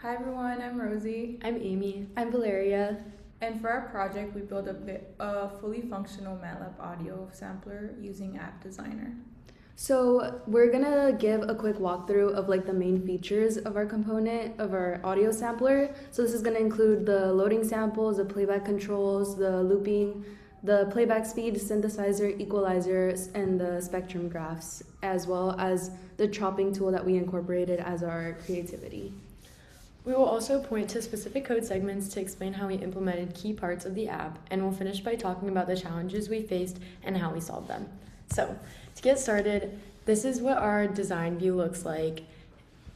Hi everyone, I'm Rosie. I'm Amy. I'm Valeria. And for our project, we built a fully functional MATLAB audio sampler using App Designer. So we're gonna give a quick walkthrough of like the main features of our component of our audio sampler. So this is gonna include the loading samples, the playback controls, the looping, the playback speed, synthesizer, equalizer, and the spectrum graphs, as well as the chopping tool that we incorporated as our creativity. We will also point to specific code segments to explain how we implemented key parts of the app, and we'll finish by talking about the challenges we faced and how we solved them. So, to get started, this is what our design view looks like.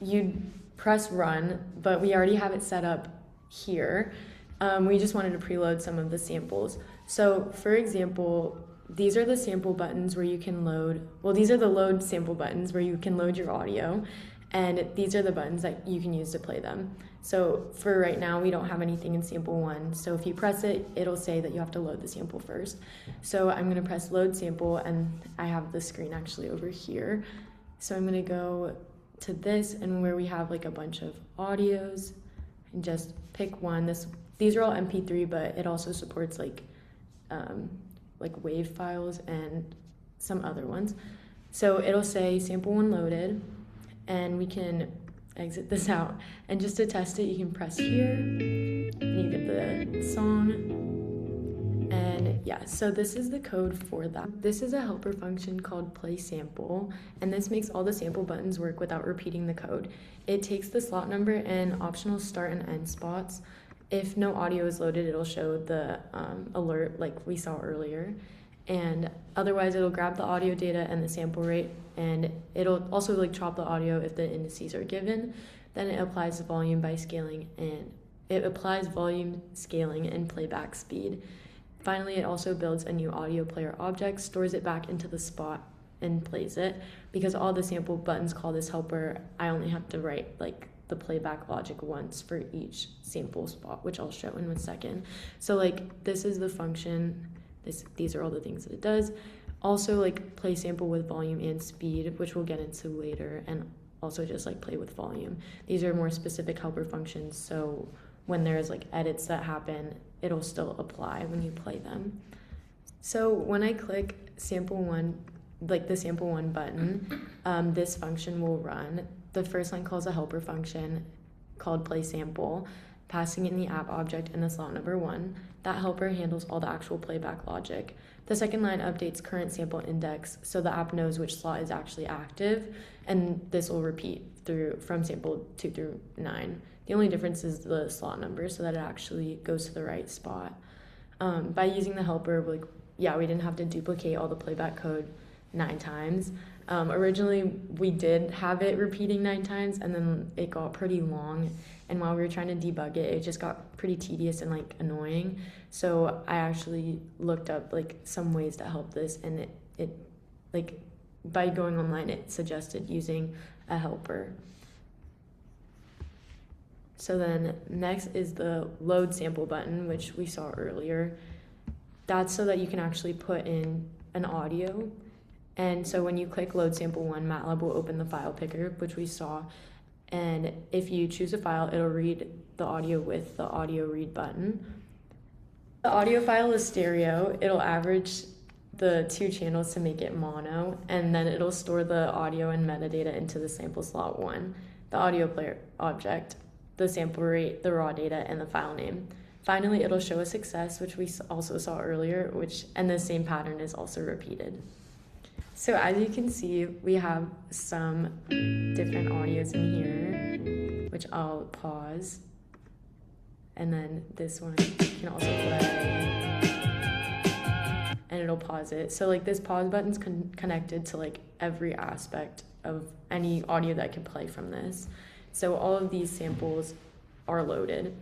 You'd press run, but we already have it set up here. We just wanted to preload some of the samples. So, for example, these are the sample buttons where you can load, these are the load sample buttons where you can load your audio. And these are the buttons that you can use to play them. So for right now, we don't have anything in sample 1. So if you press it, it'll say that you have to load the sample first. So I'm gonna press load sample, and I have the screen actually over here. So I'm gonna go to this, and where we have like a bunch of audios, and just pick one. These are all MP3, but it also supports like WAV files and some other ones. So it'll say sample 1 loaded. And we can exit this out. And just to test it, you can press here, and you get the song. And yeah, so this is the code for that. This is a helper function called play sample, and this makes all the sample buttons work without repeating the code. It takes the slot number and optional start and end spots. If no audio is loaded, it'll show the alert like we saw earlier. And otherwise it'll grab the audio data and the sample rate, and it'll also like chop the audio if the indices are given. Then it applies volume by scaling, and it applies volume, scaling, and playback speed. Finally, it also builds a new audio player object, stores it back into the spot, and plays it. Because all the sample buttons call this helper, I only have to write like the playback logic once for each sample spot, which I'll show in a second. So like this is the function. These are all the things that it does. Also like play sample with volume and speed, which we'll get into later, and also just like play with volume. These are more specific helper functions, so when there's like edits that happen, it'll still apply when you play them. So when I click sample 1, like the sample 1 button, this function will run. The first line calls a helper function called play sample, passing in the app object and the slot number 1. That helper handles all the actual playback logic. The second line updates current sample index, so the app knows which slot is actually active, and this will repeat from sample 2 through 9. The only difference is the slot number, so that it actually goes to the right spot. By using the helper, we didn't have to duplicate all the playback code 9 times. Originally, we did have it repeating 9 times, and then it got pretty long. And while we were trying to debug it, it just got pretty tedious and like annoying. So I actually looked up like some ways to help this, and it like by going online, it suggested using a helper. So then next is the load sample button, which we saw earlier. That's so that you can actually put in an audio. And so when you click load sample 1, MATLAB will open the file picker, which we saw. And if you choose a file, it'll read the audio with the audio read button. The audio file is stereo. It'll average the 2 channels to make it mono, and then it'll store the audio and metadata into the sample slot 1, the audio player object, the sample rate, the raw data, and the file name. Finally, it'll show a success, which we also saw earlier, and the same pattern is also repeated. So as you can see, we have some different audios in here, which I'll pause. And then this one can also play, and it'll pause it. So like this pause button's connected to like every aspect of any audio that can play from this. So all of these samples are loaded.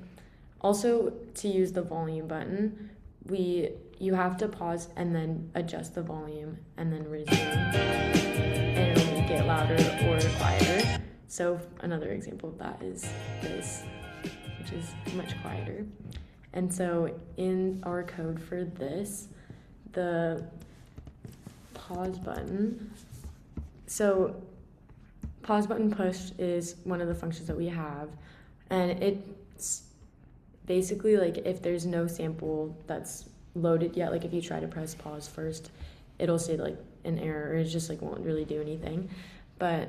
Also, to use the volume button, you have to pause and then adjust the volume and then resume, and it'll make it louder or quieter. So another example of that is this, which is much quieter. And so in our code for this, the pause button, so pause button push is one of the functions that we have. And it's basically like if there's no sample that's loaded yet, like if you try to press pause first, it'll say like an error, or it just like won't really do anything. But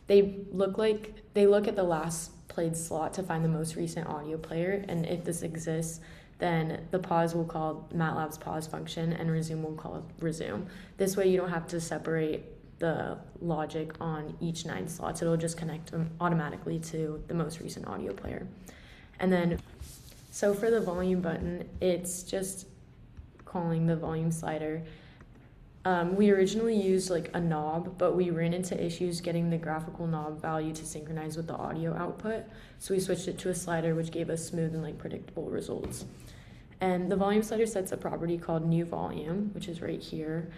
they look at the last played slot to find the most recent audio player, and if this exists, then the pause will call MATLAB's pause function, and resume will call resume. This way you don't have to separate the logic on each 9 slots. It'll just connect them automatically to the most recent audio player. And then, so for the volume button, it's just calling the volume slider. We originally used like a knob, but we ran into issues getting the graphical knob value to synchronize with the audio output. So we switched it to a slider, which gave us smooth and like predictable results. And the volume slider sets a property called new volume, which is right here.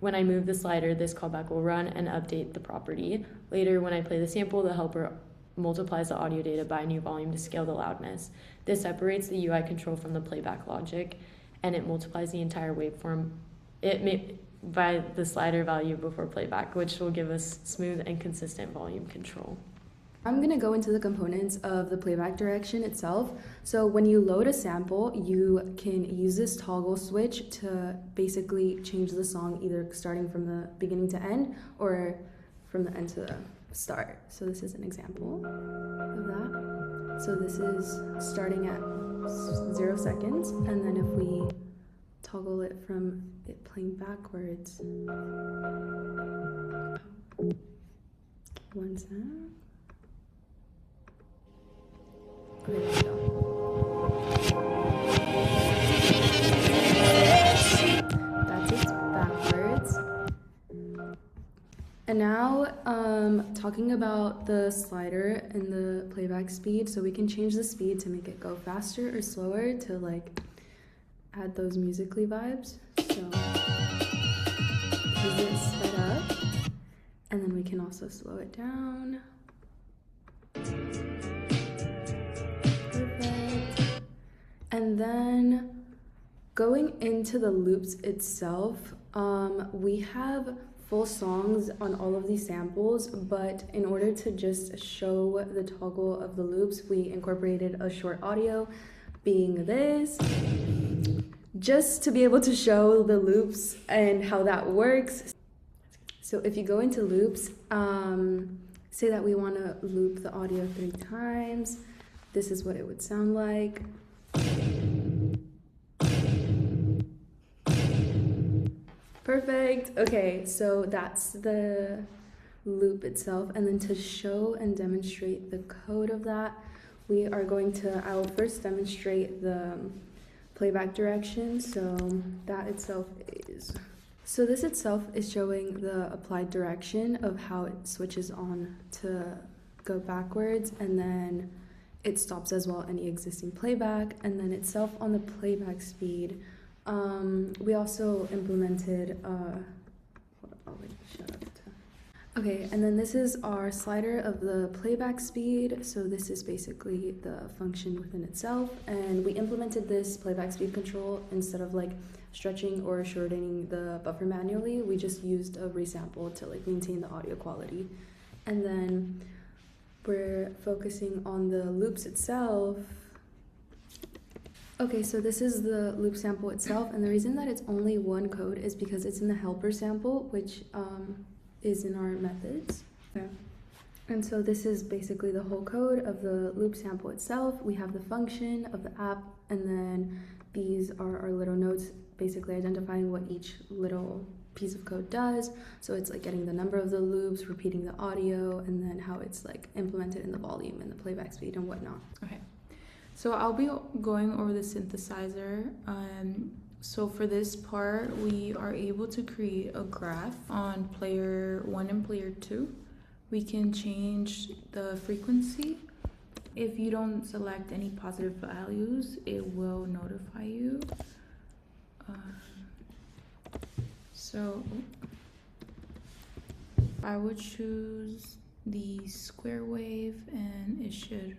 When I move the slider, this callback will run and update the property. Later, when I play the sample, the helper multiplies the audio data by new volume to scale the loudness. This separates the UI control from the playback logic, and it multiplies the entire waveform by the slider value before playback, which will give us smooth and consistent volume control. I'm going to go into the components of the playback direction itself. So when you load a sample, you can use this toggle switch to basically change the song either starting from the beginning to end or from the end to the start. So this is an example of that. So this is starting at 0 seconds, and then if we toggle it from it playing backwards. 1 sec. Okay, there we go. That's it backwards. And now, talking about the slider and the playback speed, so we can change the speed to make it go faster or slower to like add those musically vibes. So this is sped up, and then we can also slow it down. Perfect. And then going into the loops itself, we have full songs on all of these samples, but in order to just show the toggle of the loops, we incorporated a short audio, being this, just to be able to show the loops and how that works. So if you go into loops, say that we want to loop the audio 3 times, this is what it would sound like. Perfect. Okay, so that's the loop itself. And then to show and demonstrate the code of that, we are going to, I will first demonstrate the playback direction. So that itself is, so this itself is showing the applied direction of how it switches on to go backwards, and then it stops as well any existing playback, and then itself on the playback speed. We also implemented, Okay, and then this is our slider of the playback speed. So this is basically the function within itself, and we implemented this playback speed control instead of like stretching or shortening the buffer manually. We just used a resample to like maintain the audio quality. And then we're focusing on the loops itself. Okay, so this is the loop sample itself, and the reason that it's only one code is because it's in the helper sample, which is in our methods. Yeah. And so this is basically the whole code of the loop sample itself. We have the function of the app, and then these are our little notes basically identifying what each little piece of code does. So it's like getting the number of the loops, repeating the audio, and then how it's like implemented in the volume and the playback speed and whatnot. Okay. So I'll be going over the synthesizer. So for this part, we are able to create a graph on player 1 and player 2. We can change the frequency. If you don't select any positive values, it will notify you. So I would choose the square wave, and it should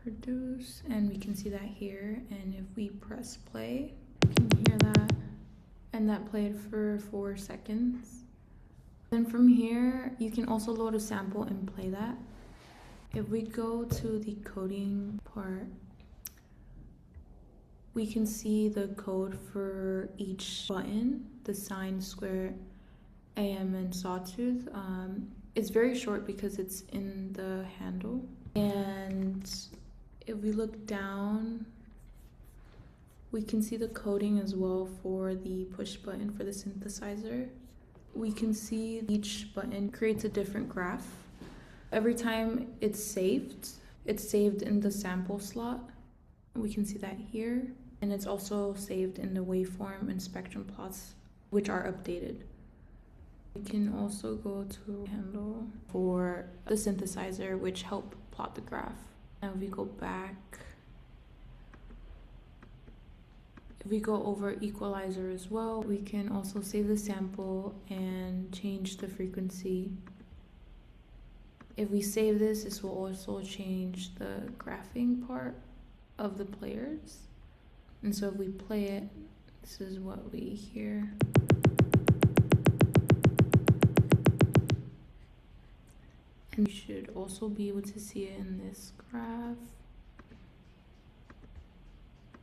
produce, and we can see that here. And if we press play, you can hear that, and that played for 4 seconds. Then from here you can also load a sample and play that, If we go to the coding part, we can see the code for each button, the sine, square, AM, and sawtooth. It's very short because it's in the handle. And if we look down, we can see the coding as well for the push button for the synthesizer. We can see each button creates a different graph. Every time it's saved in the sample slot. We can see that here. And it's also saved in the waveform and spectrum plots, which are updated. We can also go to handle for the synthesizer, which help plot the graph. Now if we go back, if we go over equalizer as well, we can also save the sample and change the frequency. If we save this will also change the graphing part of the players. And so if we play it, this is what we hear. And you should also be able to see it in this graph.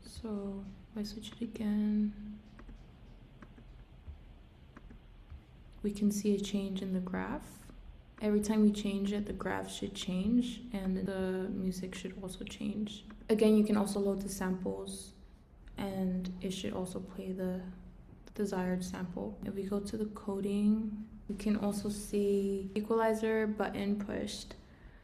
So if I switch it again, we can see a change in the graph. Every time we change it, the graph should change and the music should also change. Again, you can also load the samples and it should also play the desired sample. If we go to the coding, we can also see equalizer button pushed.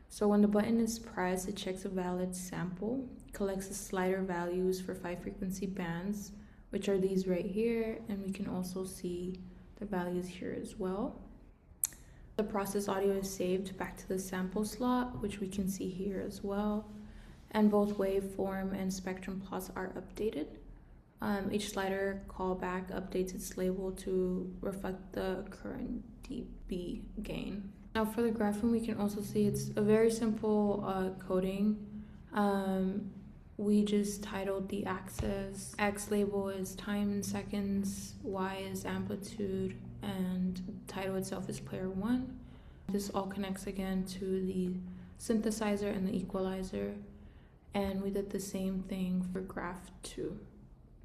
So when the button is pressed, it checks a valid sample, collects the slider values for 5 frequency bands, which are these right here, and we can also see the values here as well. The process audio is saved back to the sample slot, which we can see here as well. And both waveform and spectrum plots are updated. Each slider callback updates its label to reflect the current dB gain. Now for the graphing, we can also see it's a very simple coding. We just titled the axis. X label is time in seconds, Y is amplitude, and title itself is player 1. This all connects again to the synthesizer and the equalizer. And we did the same thing for graph 2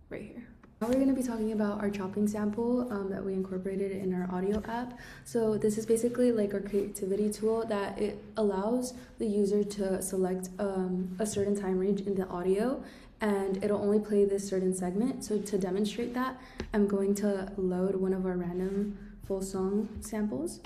right here. Now we're going to be talking about our chopping sample that we incorporated in our audio app. So this is basically like our creativity tool that it allows the user to select a certain time range in the audio, and it'll only play this certain segment. So to demonstrate that, I'm going to load one of our random full song samples.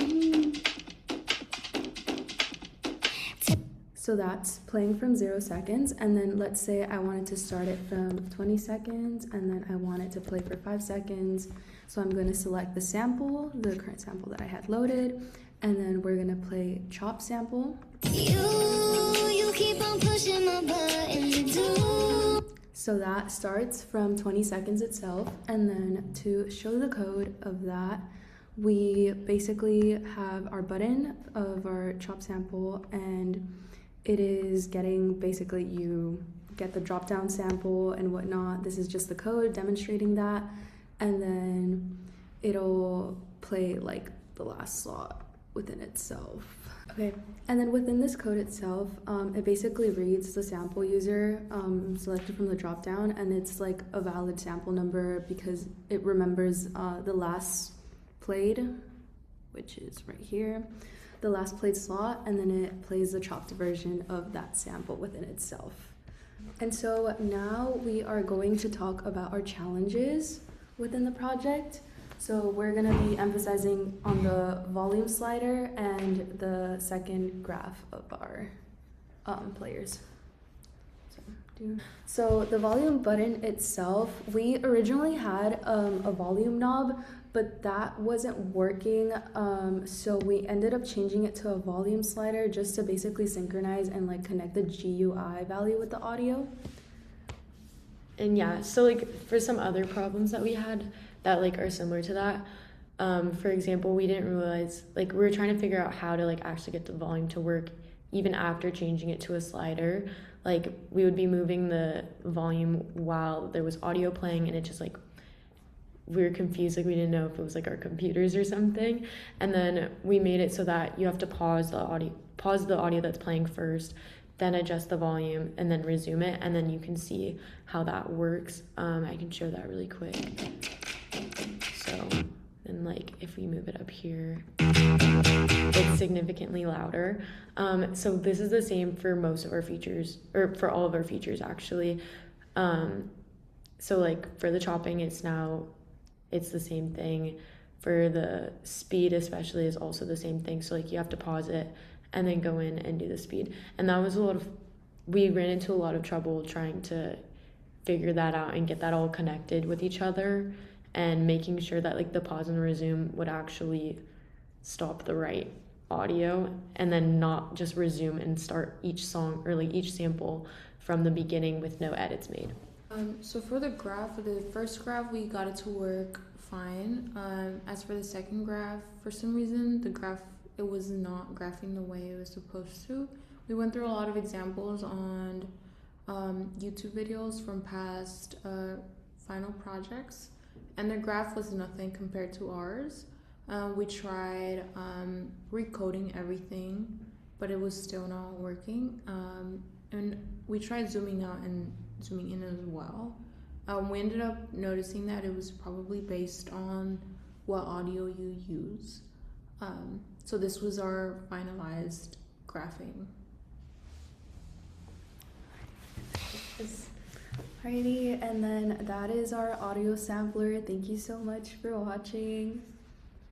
So that's playing from 0 seconds, and then let's say I wanted to start it from 20 seconds, and then I want it to play for 5 seconds. So I'm going to select the sample, the current sample that I had loaded, and then we're going to play chop sample. You keep on pushing my button. So that starts from 20 seconds itself, and then to show the code of that, we basically have our button of our chop sample, and it is getting, basically you get the drop down sample and whatnot. This is just the code demonstrating that. And then it'll play like the last slot within itself. Okay, and then within this code itself, it basically reads the sample user selected from the drop down, and it's like a valid sample number because it remembers the last played, which is right here, the last played slot, and then it plays the chopped version of that sample within itself. And so now we are going to talk about our challenges within the project. So we're going to be emphasizing on the volume slider and the second graph of our players. So the volume button itself, we originally had a volume knob, but that wasn't working, so we ended up changing it to a volume slider just to basically synchronize and like connect the GUI value with the audio. And yeah, so like for some other problems that we had that like are similar to that, for example, we didn't realize, like we were trying to figure out how to like actually get the volume to work even after changing it to a slider. Like we would be moving the volume while there was audio playing, and it just like we were confused, like we didn't know if it was like our computers or something. And then we made it so that you have to pause the audio that's playing first, then adjust the volume, and then resume it, and then you can see how that works. I can show that really quick. So, and like if we move it up here, it's significantly louder. So this is the same for most of our features, or for all of our features actually. So like for the chopping, it's the same thing. For the speed especially is also the same thing. So like you have to pause it and then go in and do the speed. And that was we ran into a lot of trouble trying to figure that out and get that all connected with each other, and making sure that like the pause and resume would actually stop the right audio, and then not just resume and start each song or like each sample from the beginning with no edits made. So for the first graph, we got it to work fine. As for the second graph, for some reason, it was not graphing the way it was supposed to. We went through a lot of examples on YouTube videos from past final projects, and the graph was nothing compared to ours. We tried recoding everything, but it was still not working. And we tried zooming out and zooming in as well. We ended up noticing that it was probably based on what audio you use. So this was our finalized graphing. Alrighty, and then that is our audio sampler. Thank you so much for watching.